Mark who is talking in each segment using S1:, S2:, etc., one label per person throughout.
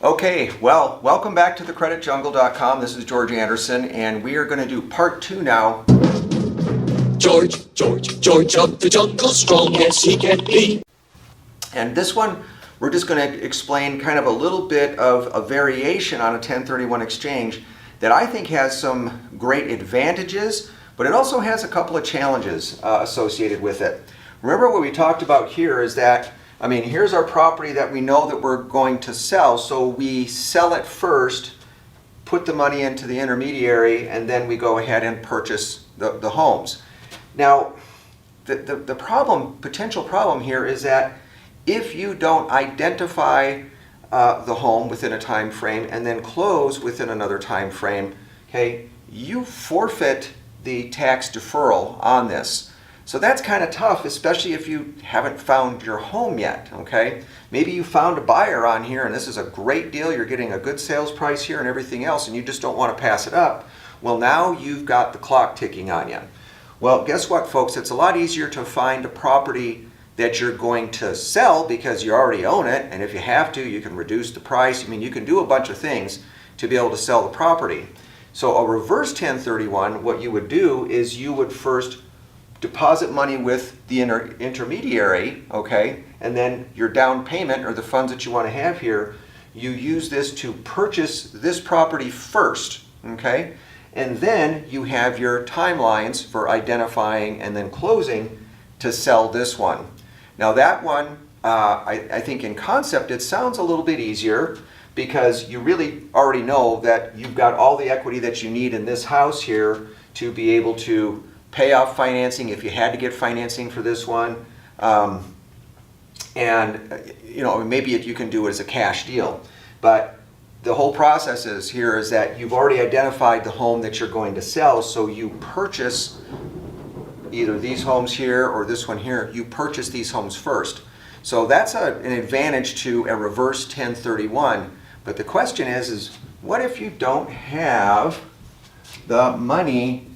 S1: Okay, well, welcome back to thecreditjungle.com. This is George Andersen, and we are going to do part 2 now.
S2: George of the jungle, strong as he can be.
S1: And this one, we're just going to explain kind of a little bit of a variation on a 1031 exchange that I think has some great advantages, but it also has a couple of challenges associated with it. Remember what we talked about here is that, here's our property that we know that we're going to sell, so we sell it first, put the money into the intermediary, and then we go ahead and purchase the homes. Now, the potential problem here is that if you don't identify the home within a time frame and then close within another time frame, okay, you forfeit the tax deferral on this. So that's kind of tough, especially if you haven't found your home yet, okay? Maybe you found a buyer on here and this is a great deal, you're getting a good sales price here and everything else, and you just don't want to pass it up. Well, now you've got the clock ticking on you. Well, guess what, folks? It's a lot easier to find a property that you're going to sell because you already own it, and if you have to, you can reduce the price. You can do a bunch of things to be able to sell the property. So a reverse 1031, what you would do is you would first deposit money with the intermediary, okay, and then your down payment or the funds that you want to have here, you use this to purchase this property first, okay, and then you have your timelines for identifying and then closing to sell this one. Now that one, I think in concept it sounds a little bit easier because you really already know that you've got all the equity that you need in this house here to be able to pay off financing if you had to get financing for this one. Maybe you can do it as a cash deal. But the whole process is that you've already identified the home that you're going to sell, so you purchase either these homes here or this one here. You purchase these homes first. So that's an advantage to a reverse 1031. But the question is what if you don't have the money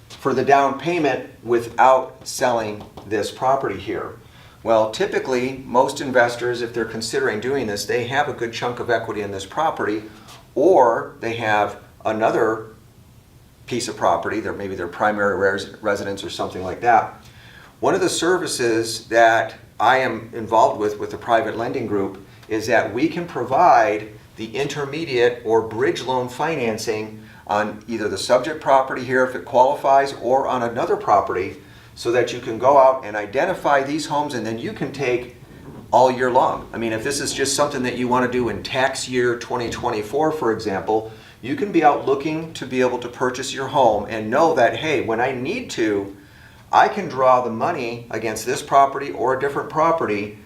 S1: for the down payment without selling this property here? Well, typically most investors, if they're considering doing this, they have a good chunk of equity in this property, or they have another piece of property, maybe their primary residence or something like that. One of the services that I am involved with the private lending group is that we can provide the intermediate or bridge loan financing on either the subject property here if it qualifies or on another property, so that you can go out and identify these homes and then you can take all year long. If this is just something that you want to do in tax year 2024, for example, you can be out looking to be able to purchase your home and know that, hey, when I need to, I can draw the money against this property or a different property,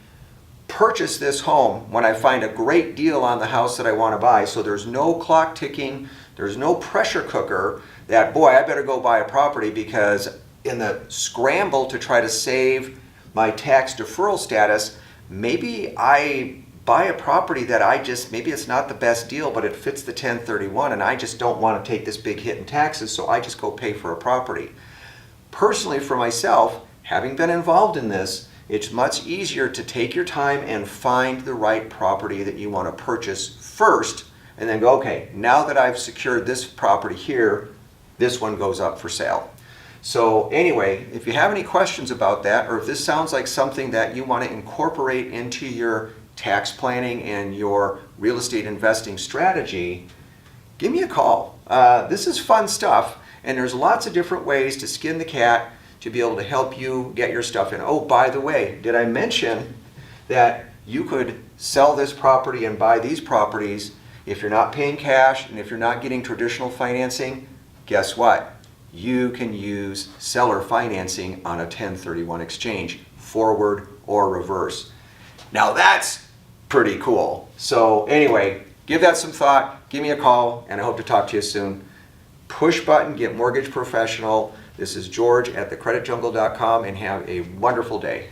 S1: purchase this home when I find a great deal on the house that I want to buy. So there's no clock ticking, there's no pressure cooker that, boy, I better go buy a property because in the scramble to try to save my tax deferral status, maybe I buy a property that maybe it's not the best deal, but it fits the 1031 and I just don't want to take this big hit in taxes, so I just go pay for a property. Personally, for myself, having been involved in this, it's much easier to take your time and find the right property that you want to purchase first, and then go, okay, now that I've secured this property here, this one goes up for sale. So anyway, if you have any questions about that, or if this sounds like something that you want to incorporate into your tax planning and your real estate investing strategy, give me a call. This is fun stuff, and there's lots of different ways to skin the cat to be able to help you get your stuff in. Oh, by the way, did I mention that you could sell this property and buy these properties if you're not paying cash and if you're not getting traditional financing? Guess what? You can use seller financing on a 1031 exchange, forward or reverse. Now that's pretty cool. So anyway, give that some thought, give me a call, and I hope to talk to you soon. Push button, get mortgage professional. This is George at thecreditjungle.com, and have a wonderful day.